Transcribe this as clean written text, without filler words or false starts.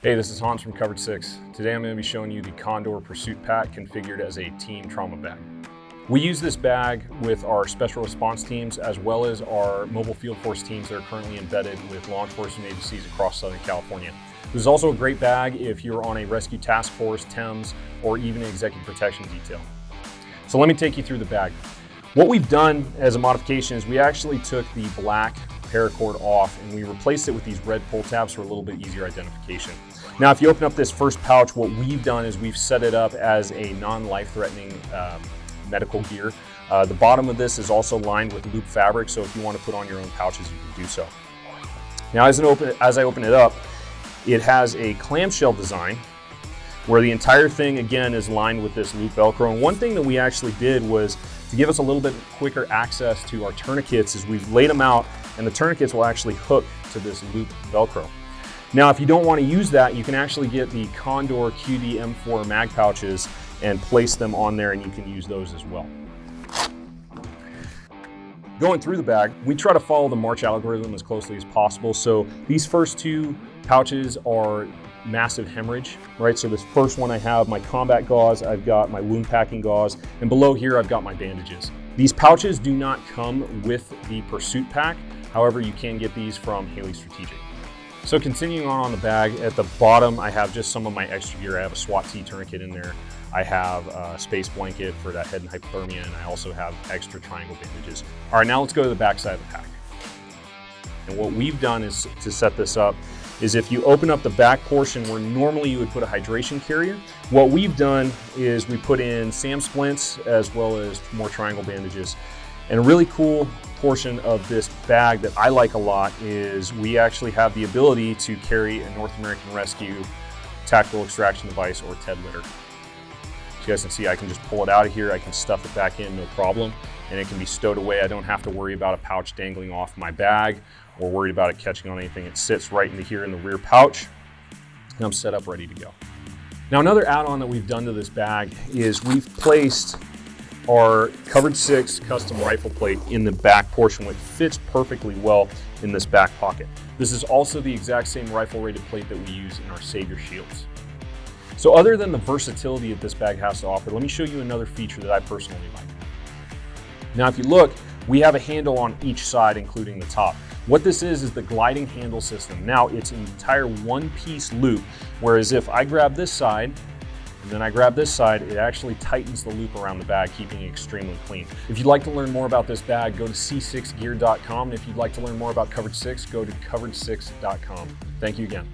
Hey, this is Hans from Covered 6. Today I'm going to be showing you the Condor PURSUIT Pack configured as a team trauma bag. We use this bag with our special response teams as well as our mobile field force teams that are currently embedded with law enforcement agencies across Southern California. This is also a great bag if you're on a rescue task force, TEMS, or even an executive protection detail. So let me take you through the bag. What we've done as a modification is we actually took the black paracord off and we replaced it with these red pull tabs for a little bit easier identification. Now, if you open up this first pouch, what we've done is we've set it up as a non-life-threatening medical gear. The bottom of this is also lined with loop fabric, so if you want to put on your own pouches, you can do so. Now, as I open it up, it has a clamshell design where the entire thing, again, is lined with this loop Velcro. And one thing that we actually did was to give us a little bit quicker access to our tourniquets is we've laid them out and the tourniquets will actually hook to this loop Velcro. Now, if you don't want to use that, you can actually get the Condor QD M4 mag pouches and place them on there and you can use those as well. Going through the bag, we try to follow the March algorithm as closely as possible. So these first two pouches are massive hemorrhage, right? So this first one I have my combat gauze, I've got my wound packing gauze, and below here I've got my bandages. These pouches do not come with the PURSUIT Pack. However, you can get these from Haley Strategic. So continuing on the bag, at the bottom I have just some of my extra gear. I have a SWAT T tourniquet in there. I have a space blanket for that head and hypothermia, and I also have extra triangle bandages. All right, now let's go to the back side of the pack. And what we've done is to set this up is if you open up the back portion where normally you would put a hydration carrier, what we've done is we put in SAM splints as well as more triangle bandages. And a really cool portion of this bag that I like a lot is we actually have the ability to carry a North American Rescue Tactical Extraction Device, or TED litter. As you guys can see, I can just pull it out of here, I can stuff it back in, no problem, and it can be stowed away. I don't have to worry about a pouch dangling off my bag or worried about it catching on anything. It sits right into here in the rear pouch, and I'm set up ready to go. Now, another add-on that we've done to this bag is we've placed our Covered 6 custom rifle plate in the back portion, which fits perfectly well in this back pocket. This is also the exact same rifle rated plate that we use in our Savior shields. So other than the versatility that this bag has to offer, let me show you another feature that I personally like. Now, if you look, we have a handle on each side, including the top. What this is the gliding handle system. Now, it's an entire one-piece loop, whereas if I grab this side, and then I grab this side, it actually tightens the loop around the bag, keeping it extremely clean. If you'd like to learn more about this bag, go to c6gear.com. And if you'd like to learn more about Covered 6, go to covered6.com. Thank you again.